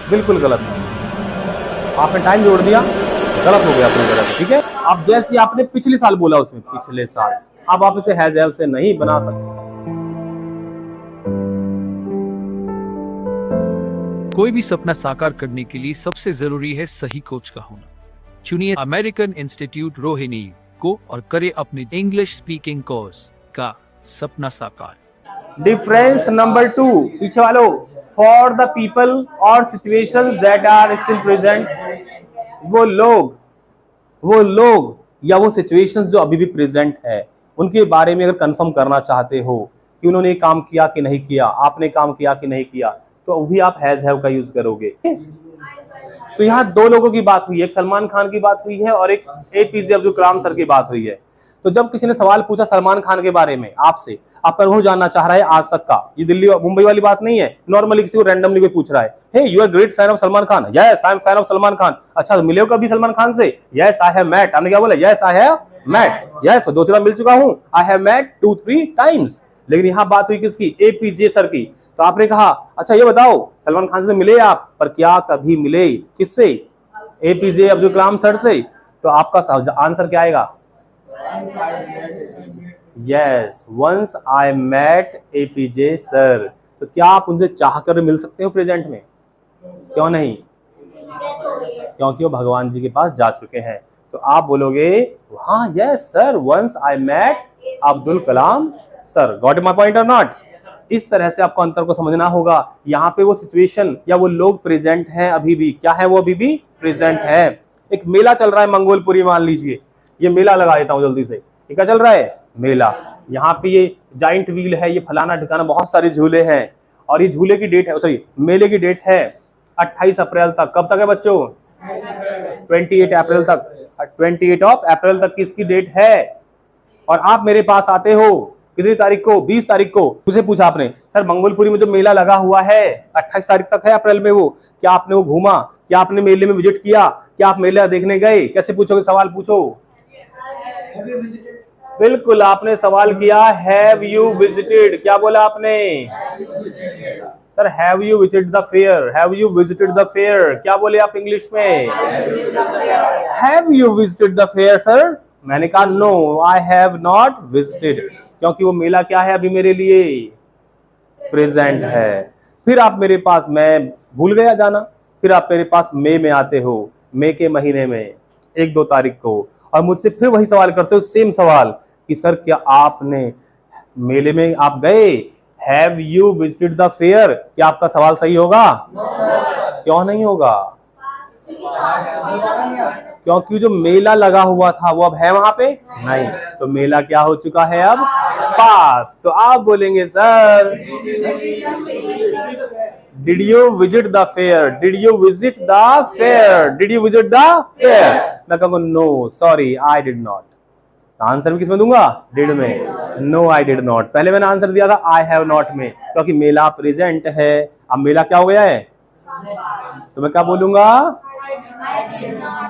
बिल्कुल गलत है। आपने टाइम जोड़ दिया, गलत हो गया अपनी तरफ से, ठीक है। अब जैसे आपने पिछले साल बोला उसमें पिछले साल, अब आप इसे हैज हैव से नहीं बना सकते। कोई भी सपना साकार करने के लिए सबसे जरूरी है सही कोच का होना। चुनिए अमेरिकन इंस्टीट्यूट रोहिणी को और करे अपने इंग्लिश स्पीकिंग कोर्स का सपना साकार। डिफरेंस नंबर 2, पीछे वालों, फॉर द पीपल और situations that are still present. वो लोग या वो सिचुएशंस जो अभी भी प्रेजेंट है, उनके बारे में अगर कंफर्म करना चाहते हो कि उन्होंने काम किया कि नहीं किया, आपने काम किया कि नहीं किया, तो भी आप हैज हैव का यूज करोगे। तो यहाँ दो लोगों की बात हुई है, एक सलमान खान की बात हुई है और एक एपीजे अब्दुल कलाम सर की बात हुई है। तो जब किसी ने सवाल पूछा सलमान खान के बारे में आपसे, आपका अनुभव जानना चाह रहा है आज तक का, ये दिल्ली मुंबई वाली बात नहीं है, नॉर्मली किसी को रैंडमली कोई पूछ रहा है, hey you are great fan of Salman Khan, yes I am fan of Salman Khan. अच्छा मिले हो कभी सलमान खान से? Yes I have met. आपने क्या बोला? Yes I have met. Yes 2-3 बार मिल चुका हूं, आई हैव मेट 2-3 टाइम्स। लेकिन यहां बात हुई किसकी? एपीजे सर की। तो आपने कहा अच्छा ये बताओ सलमान खान से मिले आप, पर क्या कभी मिले? किससे? एपीजे अब्दुल कलाम सर से। तो आपका आंसर क्या आएगा? Yes, once I met APJ sir. तो क्या आप उनसे चाहकर मिल सकते हो प्रेजेंट में? क्यों नहीं? क्योंकि वो भगवान जी के पास जा चुके हैं। तो आप बोलोगे हाँ yes sir, once I met Abdul Kalam sir. Got my point और नॉट? इस तरह से आपको अंतर को समझना होगा। यहाँ पे वो सिचुएशन या वो लोग प्रेजेंट हैं अभी भी। क्या है? वो अभी भी प्रेजेंट है। एक मेला चल रहा है मंगोलपुरी, मान लीजिए, ये मेला लगा देता हूं जल्दी से। ये क्या चल रहा है? मेला। यहाँ पे ये जाइंट व्हील है, ये फलाना ठिकाना, बहुत सारे झूले हैं। और ये झूले की डेट है, सॉरी मेले की डेट है 28 अप्रैल तक। कब तक है बच्चों? 28 अप्रैल तक। 28 ऑफ अप्रैल तक की इसकी डेट है। और आप मेरे पास आते हो कितनी तारीख को? 20 तारीख को। मुझे पूछा आपने सर मंगोलपुरी में जो मेला लगा हुआ है 28 तारीख तक है अप्रैल में, वो क्या आपने वो घूमा? क्या आपने मेले में विजिट किया? क्या आप मेला देखने गए? कैसे पूछोगे? सवाल पूछो। बिल्कुल, आपने सवाल किया हैव यू विजिटेड। क्या बोला आपने? Sir have you visited the fair, have you visited the fair. क्या बोले आप इंग्लिश में? Have you visited the fair sir? मैंने कहा no I have not visited, क्योंकि वो मेला क्या है अभी मेरे लिए? प्रेजेंट है। फिर आप मेरे पास, मैं भूल गया जाना, फिर आप मेरे पास मई में आते हो, मई के महीने में 1-2 तारीख को, और मुझसे फिर वही सवाल करते हो, सेम सवाल कि सर क्या आपने मेले में आप गए? Have you visited the fair? क्या आपका सवाल सही होगा? क्यों नहीं होगा? क्योंकि जो मेला लगा हुआ था वो अब है वहां पे नहीं। तो मेला क्या हो चुका है अब? पास। तो आप बोलेंगे sir did you visit the fair? Did you visit the fair? Did you visit the fair? मैं कहूंगा no sorry I did not. Answer भी किसमें दूंगा? डिड में। No I did not. पहले मैंने आंसर दिया था आई हैव नॉट में, क्योंकि मेला प्रेजेंट है। अब मेला क्या हो गया है? तो मैं क्या बोलूंगा?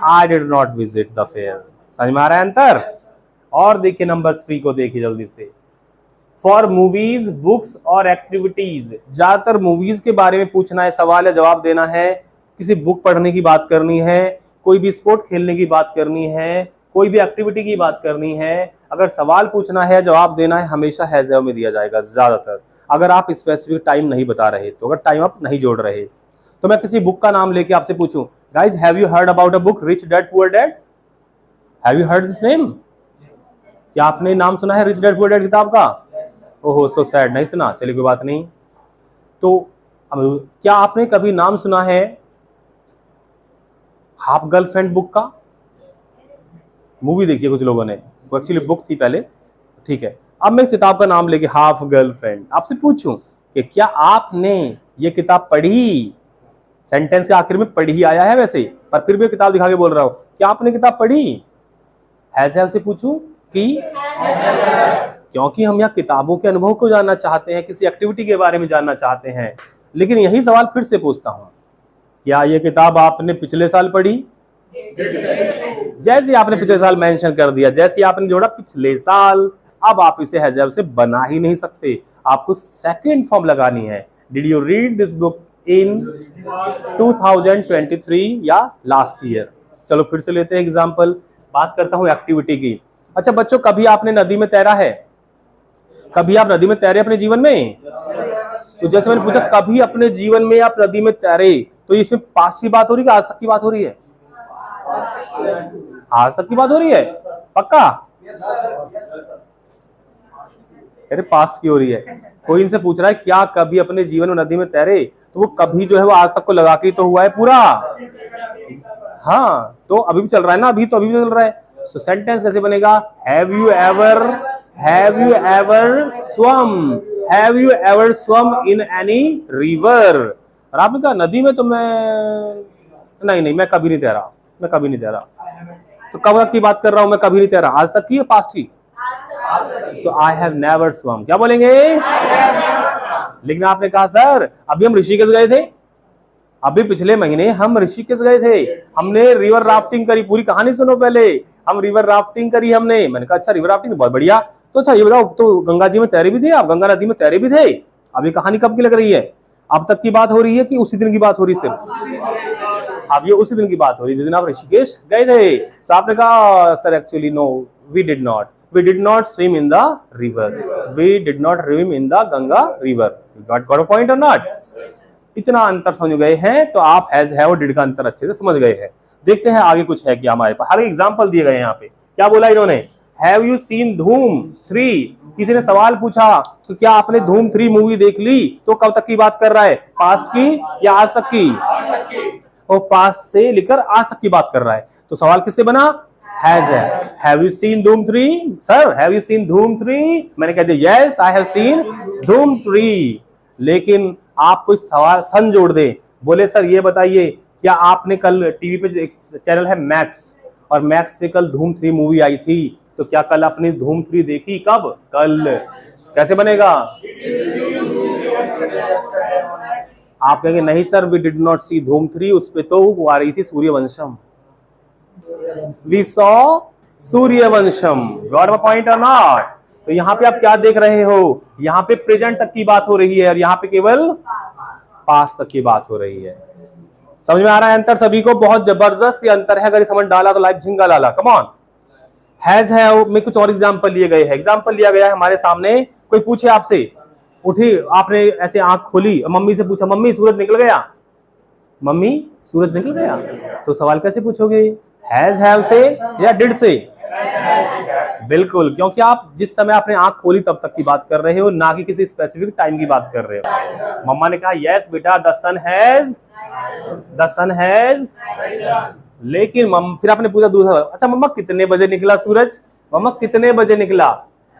I did not visit the fair। समझ में आ रहा है अंतर? और देखिए नंबर 3 को देखिए जल्दी से। फॉर मूवीज, बुक्स और एक्टिविटीज। ज्यादातर मूवीज के बारे में पूछना है, सवाल या जवाब देना है, किसी बुक पढ़ने की बात करनी है, कोई भी स्पोर्ट खेलने की बात करनी है, कोई भी एक्टिविटी की बात करनी है। अगर सवाल पूछना है, जवाब देना है, हमेशा हैज हैव में दिया जाएगा ज्यादातर। अगर आप स्पेसिफिक टाइम नहीं बता रहे तो, अगर टाइम आप नहीं जोड़ रहे तो मैं किसी बुक का नाम लेके आपसे पूछूं, guys have you heard about a book rich dad poor dad? Have you heard this name? क्या आपने नाम सुना है रिच डैड पुअर डैड किताब का? ओहो सो सैड, नहीं सुना, चलिए कोई बात नहीं। तो क्या आपने कभी नाम सुना है हाफ गर्लफ्रेंड बुक का? मूवी देखी है कुछ लोगों ने, वो एक्चुअली बुक थी पहले, ठीक है। अब मैं किताब का नाम लेके हाफ गर्लफ्रेंड आपसे पूछूं कि क्या आपने ये किताब पढ़ी? सेंटेंस के आखिर में पढ़ी आया है वैसे, पर फिर भी किताब दिखा के बोल रहा हूं, क्या आपने किताब पढ़ी? हैज हैव से पूछूं कि? क्योंकि हम यहाँ किताबों के अनुभव को जानना चाहते हैं, किसी एक्टिविटी के बारे में जानना चाहते हैं। लेकिन यही सवाल फिर से पूछता हूं, क्या ये किताब आपने पिछले साल पढ़ी? जैसे आपने पिछले साल मेंशन कर दिया, जैसे आपने जोड़ा पिछले साल, अब आप इसे हैज हैव से बना ही नहीं सकते, आपको सेकंड फॉर्म लगानी है। Did you read this book in 2023 या लास्ट ईयर। चलो फिर से लेते हैं एग्जाम्पल। बात करता हूं एक्टिविटी की। अच्छा बच्चों, कभी आपने नदी में तैरा है? कभी आप नदी में तैरे अपने जीवन में? तो जैसे मैंने पूछा कभी अपने जीवन में आप नदी में तैरे, तो इसमें पास्ट की बात हो रही है, आज तक की बात हो रही है? आज तक की बात हो रही है, पक्का? अरे पास्ट की हो रही है। कोई इनसे पूछ रहा है क्या कभी अपने जीवन में नदी में तैरे, तो वो कभी जो है वो आज तक को लगा के तो हुआ है पूरा। हाँ, तो अभी भी चल रहा है ना, अभी भी चल रहा है। सो सेंटेंस कैसे बनेगा? Have you ever swum in any river? और आपने कहा नदी में, तो नहीं मैं कभी नहीं तैरा। तो कब तक की बात कर रहा हूं मैं? कभी नहीं तैरा, आज तक की या पास्ट की? सो आई हैव नेवर स्वम। क्या बोलेंगे? लेकिन आपने कहा सर अभी हम ऋषिकेश गए थे, अभी पिछले महीने हम ऋषिकेश गए थे, हमने रिवर राफ्टिंग करी। पूरी कहानी सुनो पहले। हम रिवर राफ्टिंग करी हमने। मैंने कहा अच्छा रिवर राफ्टिंग बहुत बढ़िया। तो अच्छा ये बताओ, तो गंगा जी में तैरे भी थे आप? गंगा नदी में तैरे भी थे? अब ये कहानी कब की लग रही है? अब तक की बात हो रही है कि उसी दिन की बात हो रही है सिर्फ? अब ये उसी दिन की बात हो रही है जिस दिन आप ऋषिकेश गए थे। तो आपने कहा sir actually no, we did not swim in the river, we did not swim in the Ganga river. Got a point और नॉट? इतना अंतर समझ गए हैं तो आप हैज हैव और डिड का अंतर अच्छे से समझ गए हैं। देखते हैं आगे कुछ है क्या हमारे पास। हर एग्जांपल दिए गए हैं यहाँ पे। क्या बोला इन्होंने? हैव यू सीन धूम 3? किसी ने सवाल पूछा तो क्या आपने धूम 3 मूवी देख ली? तो कब तक की बात कर रहा है? पास्ट की या आज तक की? और पास्ट से लेकर आज तक की बात कर रहा है। तो सवाल किससे बना? हैज है। हैव यू सीन धूम 3? सर हैव यू सीन धूम 3? मैंने कह दिया यस आई हैव सीन धूम 3। लेकिन आप कोई सवाल सन जोड़ दे, बोले सर ये बताइए क्या आपने कल टीवी पे एक चैनल है मैक्स, और मैक्स पे कल धूम 3 मूवी आई थी, तो क्या कल आपने धूम 3 देखी? कब? कल। कैसे बनेगा? आप कहेंगे नहीं sir we did not see Dhoom 3, उस पे तो वो आ रही थी Sooryavansham. We saw Sooryavansham. Got my point और नॉट? तो यहाँ पे आप क्या देख रहे हो? यहाँ पे प्रेजेंट तक की बात हो रही है और यहाँ पे केवल पास्ट तक की बात हो रही है। समझ में आ रहा है अंतर सभी को? बहुत जबरदस्त ये अंतर है। अगर समझ डाला तो लाइफ झिंगा लाला। Come on. हैज हैव में कुछ और एग्जांपल लिए गए हैं। एग्जांपल लिया गया है हमारे सामने। कोई पूछे आपसे, उठी आपने ऐसे आंख खोली और मम्मी से पूछा मम्मी सूरज निकल गया? मम्मी सूरज निकल गया? तो सवाल कैसे पूछोगे? हैज हैव से या डिड से? बिल्कुल, क्योंकि आप जिस समय आपने आंख खोली तब तक की बात कर रहे हो, ना कि किसी स्पेसिफिक टाइम की बात कर रहे हो। मम्मा ने कहा यस बेटा द सन हैज। लेकिन फिर आपने पूछा दूसरा, अच्छा मम्मा कितने बजे निकला सूरज? मम्मा कितने बजे निकला?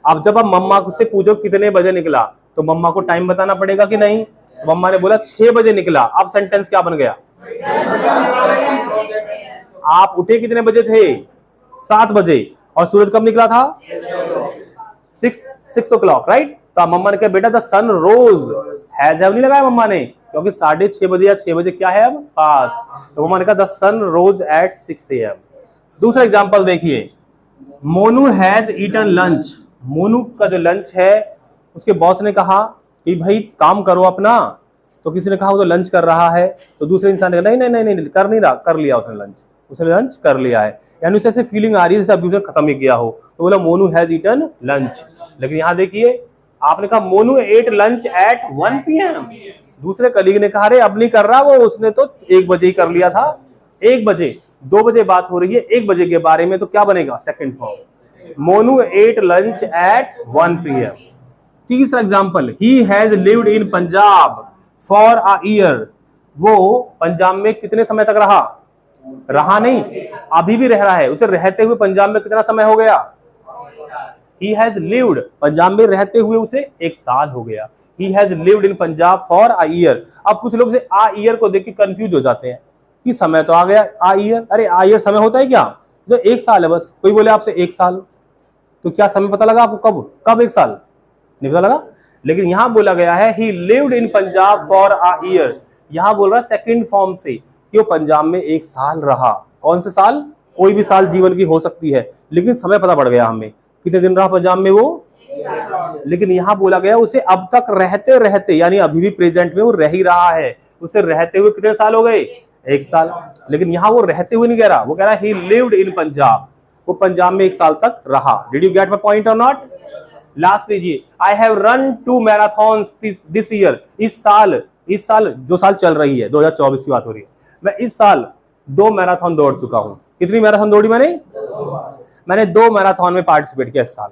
अब जब आप मम्मा से पूछो कितने बजे निकला, तो मम्मा को टाइम बताना पड़ेगा कि नहीं? मम्मा ने बोला 6 बजे निकला। अब सेंटेंस क्या बन गया? आप उठे कितने बजे थे? 7 बजे। और सूरज कब निकला था? 6 o'clock, राइट? तो मम्मा ने कहा बेटा the sun rose. Has have नहीं लगाया मम्मा ने, क्योंकि 6:30 बजे या 6 बजे क्या है अब? पास्ट। तो मम्मा ने कहा the sun rose at 6 AM। दूसरा एग्जांपल देखिए, Monu has eaten lunch. Monu का जो लंच है उसके बॉस ने कहा कि भाई काम करो अपना। तो किसी ने कहा वो तो लंच कर रहा है, तो दूसरे इंसान ने कहा नहीं कर नहीं रहा, कर लिया उसने लंच, उसने लंच कर लिया है। यानी उसे ऐसे फीलिंग आ रही है जैसे अभी उसने खत्म ही किया हो, तो बोला मोनू हैज ईटन लंच। लेकिन यहाँ देखिए आपने कहा Monu ate lunch at 1 PM। दूसरे कलीग ने कहा अरे अब नहीं कर रहा वो, उसने तो 1 बजे ही कर लिया था। 1 बजे, 2 बजे बात हो रही है 1 बजे के बारे में, तो क्या बनेगा? Second form. Monu ate lunch at 1 PM। तीसरा example, he has lived in Punjab for a year. वो पंजाब में कितने समय तक रहा नहीं, अभी भी रह रहा है। उसे रहते हुए पंजाब में कितना समय हो गया? He has lived, पंजाब में रहते हुए उसे 1 साल हो गया। He has lived in Punjab for a year। अब कुछ लोग से a year को देख के कंफ्यूज हो जाते हैं कि समय तो आ गया a year। अरे a year समय होता है क्या? जो 1 साल है बस। कोई बोले आपसे 1 साल, तो क्या समय पता लगा आपको? कब 1 साल नहीं पता लगा। लेकिन यहां बोला गया है he lived in Punjab for a year। यहां बोल रहा है सेकंड फॉर्म से कि वो पंजाब में 1 साल रहा। कौन से साल? कोई भी साल जीवन की हो सकती है, लेकिन समय पता पड़ गया हमें कितने दिन रहा पंजाब में वो। लेकिन यहां बोला गया उसे अब तक रहते रहते, यानी अभी भी प्रेजेंट में वो रह ही रहा है, उसे रहते हुए कितने साल हो गए? 1 साल। लेकिन यहां वो रहते हुए नहीं कह रहा, वो कह रहा है ही लिव्ड इन पंजाब, वो पंजाब में 1 साल तक रहा। Did you get my point और नॉट? लास्ट लीजिए, I have run 2 marathons this year. इस साल जो साल चल रही है 2024 की बात हो रही है, मैं इस साल 2 मैराथन दौड़ चुका हूं। कितनी मैराथन दौड़ी मैंने 2 मैराथन में पार्टिसिपेट किया इस साल।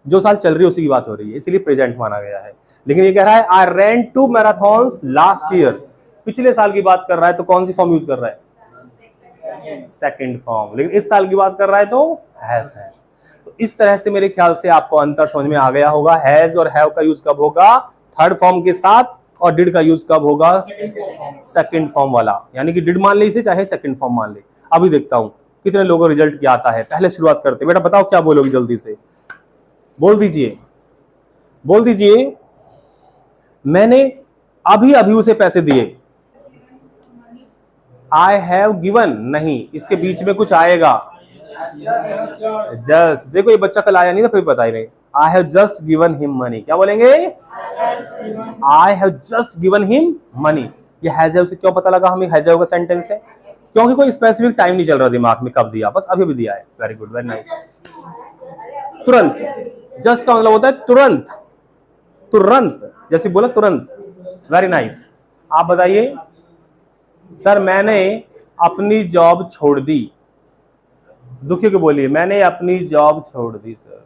जो साल चल रही है उसी की बात हो रही है, इसीलिए प्रेजेंट माना गया है। लेकिन ये कह रहा है आई रैन 2 मैराथन्स लास्ट ईयर, पिछले साल की बात कर रहा है तो कौन सी फॉर्म यूज कर रहा है? Second form. लेकिन इस साल की बात कर रहा है तो हैज है। तो इस तरह से मेरे ख्याल से आपको अंतर समझ में आ गया होगा। हैज और हैव का यूज कब होगा? थर्ड फॉर्म के साथ, और डिड का यूज कब होगा? सेकंड फॉर्म वाला। यानी कि डिड मान ले इसे, चाहे सेकंड फॉर्म मान ले। अभी देखता हूं कितने लोगों को रिजल्ट क्या आता है। पहले शुरुआत करते हैं। बेटा बताओ क्या बोलोगी, जल्दी से बोल दीजिए। मैंने अभी अभी उसे पैसे दिए। आई हैव गिवन नहीं, इसके बीच में कुछ आएगा। जस्ट, देखो ये बच्चा कल आया नहीं था, फिर बता ही नहीं। I have just given him money. क्या बोलेंगे? I have just given him money. ये हैज हैव से क्यों पता लगा हमें हैज हैव का सेंटेंस है? क्योंकि कोई स्पेसिफिक टाइम नहीं चल रहा दिमाग में कब दिया, बस अभी भी दिया है। Very good, very nice. तुरंत, जस्ट का मतलब होता है तुरंत, जैसे बोला तुरंत। Very nice. आप बताइए सर, मैंने अपनी जॉब छोड़ दी। दुखी को बोलिए, मैंने अपनी जॉब छोड़ दी सर।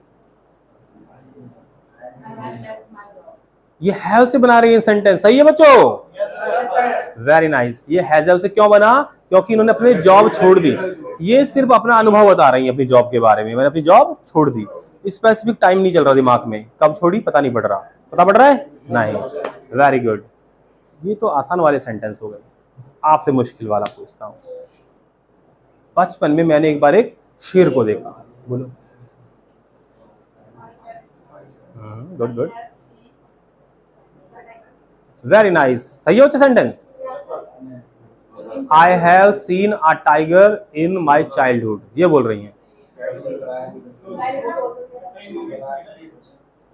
ये हैव से बना रही है सेंटेंस, सही है बच्चों? Very nice. ये हैव से क्यों बना? क्योंकि इन्होंने अपनी जॉब छोड़ दी। ये सिर्फ अपना अनुभव बता रही है अपनी जॉब के बारे में। मैंने अपनी जॉब छोड़ दी। स्पेसिफिक टाइम नहीं चल रहा दिमाग में, कब छोड़ी पता नहीं पड़ रहा। पता पड़ रहा है? नहीं। Very good. ये तो आसान वाले सेंटेंस हो गए। आपसे मुश्किल वाला पूछता हूं। बचपन में मैंने एक बार एक शेर को देखा। बोलो। Good good, very nice. सही है sentence? I have seen a tiger in my childhood, ये बोल रही हैं।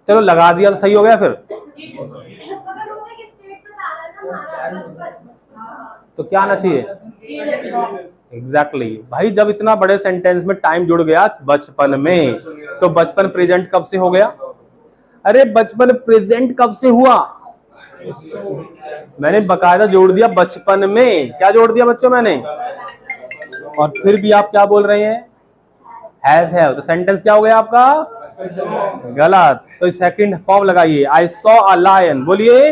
चलो लगा दिया तो सही हो गया। फिर तो क्या आना चाहिए? एग्जैक्टली भाई, जब इतना बड़े सेंटेंस में टाइम जुड़ गया बचपन में, तो बचपन प्रेजेंट कब से हो गया? अरे बचपन प्रेजेंट कब से हुआ? मैंने बकायदा जोड़ दिया बचपन में। क्या जोड़ दिया बच्चों मैंने? और फिर भी आप क्या बोल रहे हैं? Has have. तो सेंटेंस क्या हो गया आपका? गलत। तो सेकंड फॉर्म लगाइए। आई सॉ अ लायन, बोलिए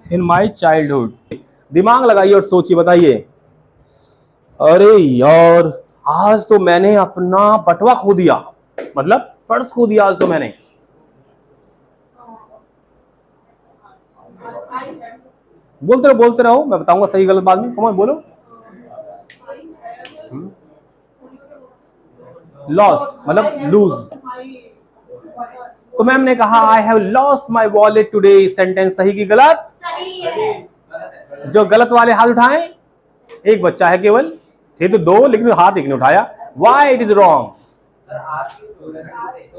इन माई चाइल्डहुड। दिमाग लगाइए और सोचिए, बताइए। अरे यार, आज तो मैंने अपना बटुआ खो दिया, मतलब पर्स खो दिया आज तो मैंने। बोलते रहो, मैं बताऊंगा सही गलत बाद में। कौन बोलो? लॉस्ट मतलब लूज। तो मैम ने कहा I have lost my wallet today. Sentence सही की गलत? सही है। जो गलत वाले हाथ उठाएं, एक बच्चा है केवल, थे तो 2 लेकिन हाथ एक ने उठाया। Why it is wrong?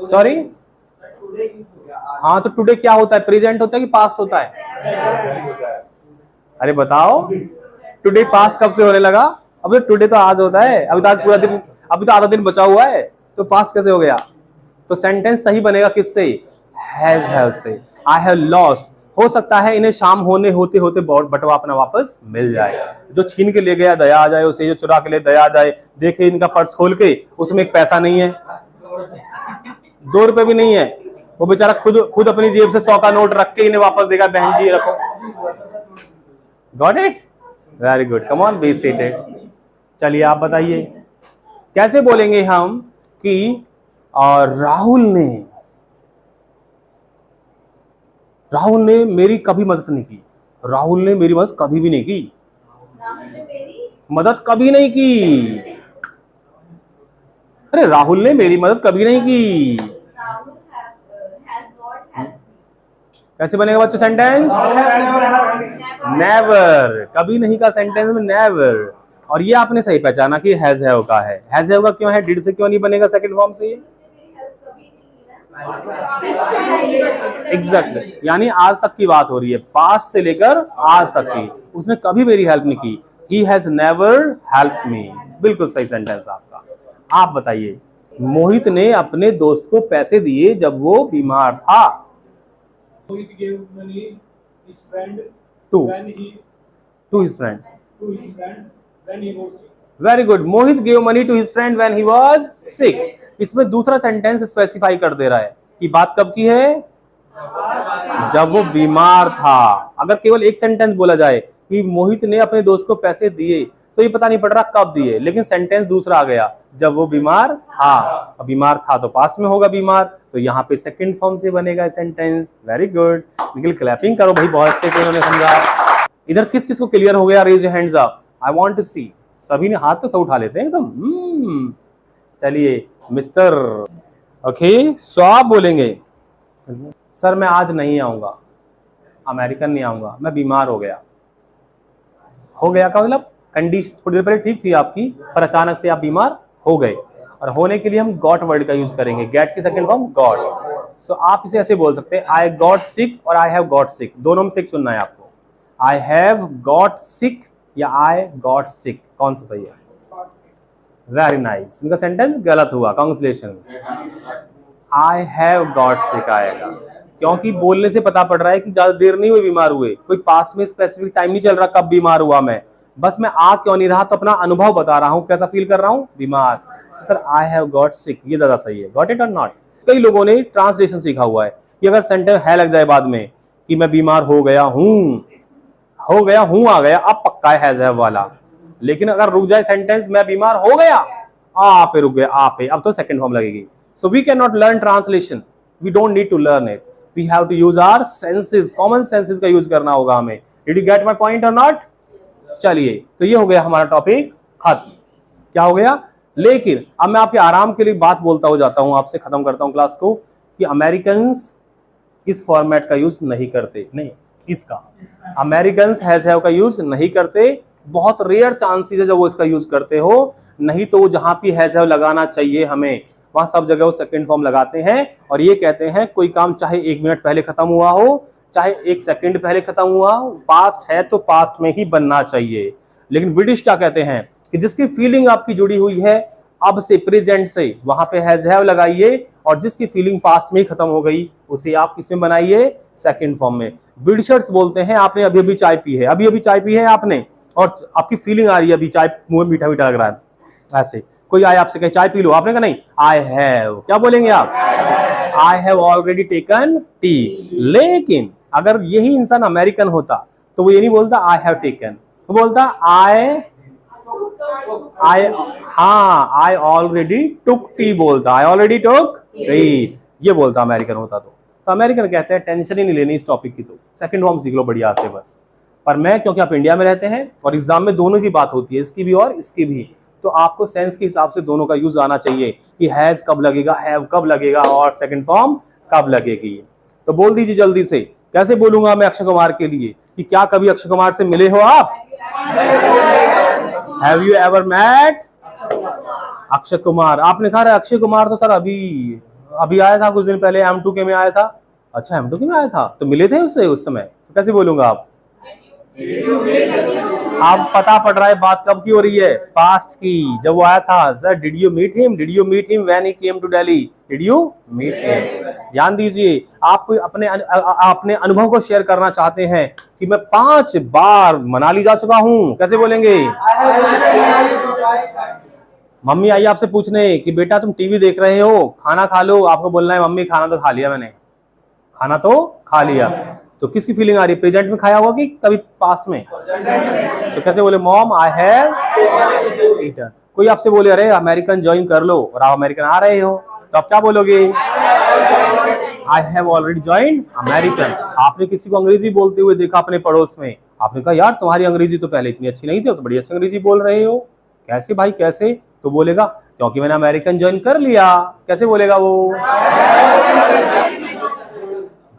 Sorry. हाँ तो टुडे क्या होता है? प्रेजेंट होता है कि पास्ट होता है? अरे बताओ, टुडे पास्ट कब से होने लगा? अब तो टुडे तो आज होता है। अभी तो आज पूरा दिन, अभी तो आधा दिन बचा हुआ है, तो पास्ट कैसे हो गया? तो सेंटेंस सही बनेगा किससे? हैज हैव से। I have lost. हो सकता है इन्हें शाम होने होते होते बटवा अपना वापस मिल जाए। जो छीन के ले गया दया आ जाए उसे, जो चुरा के ले दया आ जाए। देखे इनका पर्स खोल के, उसमें एक पैसा नहीं है, 2 रुपए भी नहीं है। वो बेचारा खुद अपनी जेब से 100 का नोट रख के इन्हें वापस देगा, बहन जी रखो। Got it? Very good. Come on, be seated. चलिए आप बताइए, कैसे बोलेंगे हम कि राहुल ने मेरी कभी मदद नहीं की। राहुल ने मेरी मदद कभी भी नहीं की। मदद कभी नहीं की। अरे राहुल ने मेरी मदद कभी नहीं की। कैसे बनेगा बच्चों सेंटेंस? नेवर। कभी नहीं का सेंटेंस में नेवर। और ये आपने सही पहचाना कि हैज हैव का है। हैज हैव का क्यों है? डिड से क्यों नहीं बनेगा सेकंड फॉर्म से? ये एग्जैक्टली, यानी आज तक की बात हो रही है, पास्ट से लेकर आज तक की। उसने कभी मेरी हेल्प नहीं की। He has never helped me। बिल्कुल सही सेंटेंस आपका। आप बताइए, मोहित ने अपने दोस्त को पैसे दिए जब वो बीमार था। Moହିତ gave money his friend To when he his friend। to his friend when he was sick। Very good. Mohit gave money to his friend when he was sick। इसमें दूसरा सेंटेंस स्पेसिफाई कर दे रहा है कि बात कब की है, जब वो बीमार था। अगर केवल एक सेंटेंस बोला जाए कि मोहित ने अपने दोस्त को पैसे दिए, तो ये पता नहीं पड़ रहा कब दिए, लेकिन सेंटेंस दूसरा आ गया, जब वो बीमार था। अब बीमार था तो पास्ट में होगा बीमार, तो यहाँ पे सेकंड फॉर्म से बनेगा sentence. Very good. Nikhil clapping करो भाई, बहुत अच्छे से उन्होंने समझा। इधर किस किस को क्लियर हो गया? Raise your hands up, I want to see. सभी ने हाथ तो सब उठा लेते हैं एकदम। चलिए मिस्टर, ओके, सो आप बोलेंगे सर मैं आज नहीं आऊंगा, अमेरिकन नहीं आऊंगा, मैं बीमार हो गया। हो गया का मतलब कंडीशन थोड़ी देर पहले ठीक थी आपकी, पर अचानक से आप बीमार हो गए। और होने के लिए हम गॉट वर्ड का यूज करेंगे। गेट की सेकंड फॉर्म गॉट। सो आप इसे ऐसे बोल सकते हैं, आई गॉट सिक और आई हैव गॉट सिक, दोनों में से एक चुनना है आपको। आई हैव गॉट सिक या आई गॉट सिक, कौन सा सही है? Very nice. इनका सेंटेंस गलत हुआ, congratulations. I have got sick आएगा, क्योंकि बोलने से पता पड़ रहा है कि ज्यादा देर नहीं हुई बीमार हुए, कोई पास में स्पेसिफिक टाइम नहीं चल रहा कब बीमार हुआ मैं, बस मैं आ क्यों नहीं रहा तो अपना अनुभव बता रहा हूं, कैसा फील कर रहा हूं, बीमार। Sir I have got sick, ये ज्यादा सही है। गॉट इट और नॉट? कई लोगों ने ट्रांसलेशन सीखा हुआ है कि अगर सेंटेंस है लग जाए बाद में कि मैं बीमार हो गया हूं आ गया, अब पक्का है हैज हैव वाला। लेकिन अगर रुक जाए सेंटेंस मैं बीमार हो गया, आ पे रुक गया, आ पे, अब तो सेकंड फॉर्म लगेगी। So we can not learn translation, we don't need to learn it, we have to use our senses, common senses का यूज करना होगा हमें। Did you get my point और नॉट? चलिए, तो ये हो गया हमारा टॉपिक खत्म। क्या हो गया? लेकिन अब मैं आपके आराम के लिए बात बोलता हो जाता हूं, आपसे खत्म करता हूं क्लास को, कि अमेरिकन्स इस फॉर्मेट का यूज नहीं करते। नहीं, इसका अमेरिकन्स हैज हैव का यूज नहीं करते। बहुत रेयर चांसेस है जब वो इसका यूज करते हो, नहीं तो जहां भी हैज हैव लगाना चाहिए हमें, वहां सब जगह वो सेकंड फॉर्म लगाते हैं और ये कहते हैं कोई काम चाहे 1 मिनट पहले खत्म हुआ हो, चाहे 1 सेकंड पहले खत्म हुआ हो, पास्ट है तो पास्ट में ही बनना चाहिए। लेकिन ब्रिटिश क्या कहते हैं कि जिसकी फीलिंग आपकी जुड़ी हुई है अब से, प्रेजेंट से, वहां पे हैज हैव लगाइए, और जिसकी फीलिंग पास्ट में ही खत्म हो गई उसे आप किसमें बनाइए? सेकंड फॉर्म में। ब्रिटिशर्स बोलते हैं आपने अभी अभी चाय पी है, अभी अभी चाय पी है आपने, और आपकी फीलिंग आ रही है अभी चाय मुंह में मीठा मीठा लग रहा है, ऐसे कोई आए आपसे कहे चाय पी लो, आपने कहा नहीं, आई हैव, क्या बोलेंगे आप? I have already taken T. लेकिन अगर यही इंसान अमेरिकन होता तो वो ये नहीं बोलता आई हैव टेकन, वो बोलता आई ऑलरेडी टुक टी, बोलता आई ऑलरेडी टुक टी, ये बोलता अमेरिकन होता। तो अमेरिकन कहते हैं टेंशन ही नहीं लेनी इस टॉपिक की, तो सेकंड फॉर्म सीख लो बढ़िया से बस। पर मैं, क्योंकि आप इंडिया में रहते हैं और एग्जाम में दोनों की बात होती है, इसकी भी और इसकी भी, तो आपको सेंस के हिसाब से दोनों का यूज आना चाहिए कि हैज कब लगेगा, हैव कब लगेगा और सेकंड फॉर्म कब लगेगी। तो बोल दीजिए जल्दी से, कैसे बोलूंगा मैं अक्षय कुमार के लिए? कि क्या कभी अक्षय कुमार से मिले हो आप? Have you ever met Akshay Kumar? आपने कहा अक्षय कुमार तो सर अभी आया था, कुछ दिन पहले M2K में आया था। अच्छा, M2K में आया था, तो मिले थे उससे उस समय, तो कैसे बोलूंगा आप? अब पता पड़ रहा है बात कब की हो रही है, पास्ट की, जब वो आया था। Sir did you meet him when he came to Delhi? Did you meet him? ध्यान दीजिए, आप कोई अपने अनुभव को शेयर करना चाहते हैं कि मैं 5 बार मनाली जा चुका हूं, कैसे बोलेंगे? मम्मी आई आपसे पूछने कि बेटा तुम टीवी देख रहे हो, खाना खा लो, आपको बोलना है मम्मी खाना तो खा लिया मैंने, खाना तो खा लिया। तो किसकी फीलिंग आ रही है? प्रेजेंट में खाया हुआ कि कभी पास्ट में? तो कैसे बोले? Mom I have eaten. कोई आपसे बोले अरे अमेरिकन ज्वाइन कर लो, और आप अमेरिकन आ रहे हो, तो आप क्या बोलोगे? I have already join American. आपने किसी को अंग्रेजी बोलते हुए देखा अपने पड़ोस में, आपने कहा यार तुम्हारी अंग्रेजी तो पहले इतनी अच्छी नहीं थी, तो बड़ी अच्छी अंग्रेजी बोल रहे हो, कैसे भाई कैसे? तो बोलेगा क्योंकि मैंने अमेरिकन ज्वाइन कर लिया। कैसे बोलेगा वो?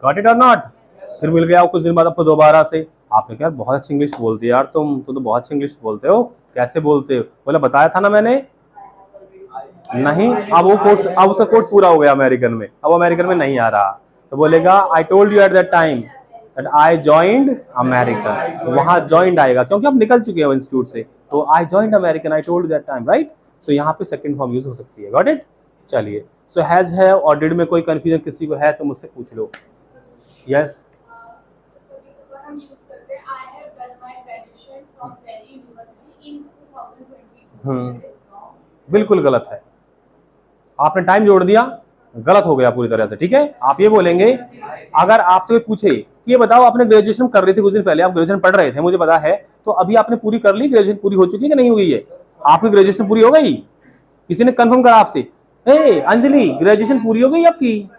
गॉट इट और नॉट? फिर मिल गया कुछ दिन बाद आपको दोबारा से, आपने कहा बहुत अच्छी इंग्लिश बोलती है यार तुम तो बहुत अच्छी इंग्लिश बोलते हो, कैसे बोलते हो? बोला बताया था ना मैंने, नहीं, अब वो कोर्स, अब उसका कोर्स पूरा हो गया अमेरिकन में, अब अमेरिकन में नहीं आ रहा, तो बोलेगा I told you at that time that I joined American, तो वहां जॉइंड आएगा क्योंकि अब निकल चुके हैं इंस्टीट्यूट से, तो I joined American, I told that time, right. So यहाँ पे सेकंड फॉर्म यूज हो सकती है, गॉट इट। चलिए, सो हैज है और डिड में कोई कंफ्यूजन किसी को है तो मुझसे पूछ लो। यस, हम यूज करते हैं I have done my graduation from Delhi university in 2022। बिल्कुल गलत है, आपने टाइम जोड़ दिया, गलत हो गया पूरी तरह से, ठीक है। आप ये बोलेंगे, अगर आपसे कोई पूछे कि ये बताओ आपने ग्रेजुएशन कर रहे थे कुछ दिन पहले, आप ग्रेजुएशन पढ़ रहे थे, मुझे पता है, तो अभी आपने पूरी कर ली, ग्रेजुएशन पूरी हो चुकी है कि नहीं हुई है? आपकी ग्रेजुएशन पूरी हो गई? किसी ने कंफर्म करा आपसे, हे अंजलि ग्रेजुएशन पूरी हो गई आपकी?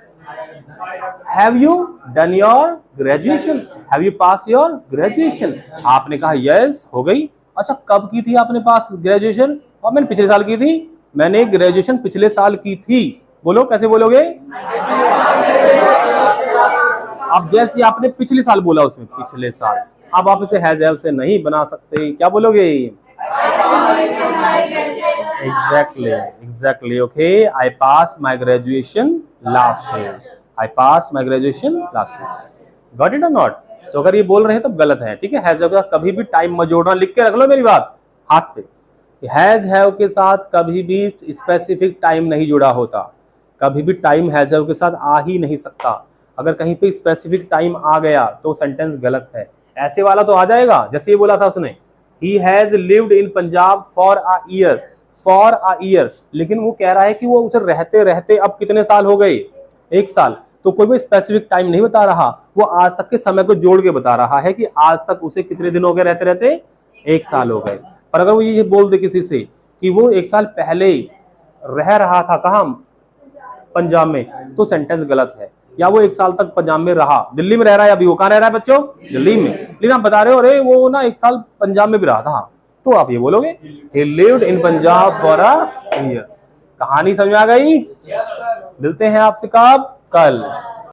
Have you done your graduation, have you pass your graduation? आपने कहा यस हो गई। अच्छा, कब की थी आपने पास ग्रेजुएशन? और मैंने पिछले साल की थी, मैंने ग्रेजुएशन पिछले साल की थी। बोलो कैसे बोलोगे? अब जैसे आपने पिछले साल बोला उसमें पिछले साल, अब आप इसे हैज हैव से नहीं बना सकते, क्या बोलोगे? Exactly okay, I pass my graduation last year, I pass my graduation last year, got it और नॉट? तो अगर ये बोल रहे हैं तो गलत है, ठीक है। हैज हैव का कभी भी टाइम मत जोड़ना, लिख के रख लो मेरी बात हाथ पे। हैज हैव के साथ कभी भी स्पेसिफिक टाइम नहीं जुड़ा होता, कभी भी टाइम हैज हैव के साथ आ ही नहीं सकता। अगर कहीं पे स्पेसिफिक टाइम आ गया तो सेंटेंस गलत है। ऐसे वाला तो आ जाएगा जैसे ये बोला था उसने, ही has lived in Punjab for a year, for a year, लेकिन वो कह रहा है कि वो उसे रहते रहते अब कितने साल हो गए? 1 साल। तो कोई भी स्पेसिफिक टाइम नहीं बता रहा, वो आज तक के समय को जोड़ के बता रहा है कि आज तक उसे कितने दिन हो गए रहते रहते? 1 साल हो गए। पर अगर वो ये बोल दे किसी से कि वो 1 साल पहले रह रहा था कहाँ? पंजाब में, तो सेंटेंस गलत है। या वो 1 साल तक पंजाब में रहा, दिल्ली में रह रहा है, अभी वो कहाँ रह रहा है बच्चों? दिल्ली में, लेकिन आप बता रहे हो अरे वो ना 1 साल पंजाब में भी रहा था, तो आप ये बोलोगे he lived in Punjab for a year। कहानी समझ आ गई? मिलते हैं आपसे कब? कल।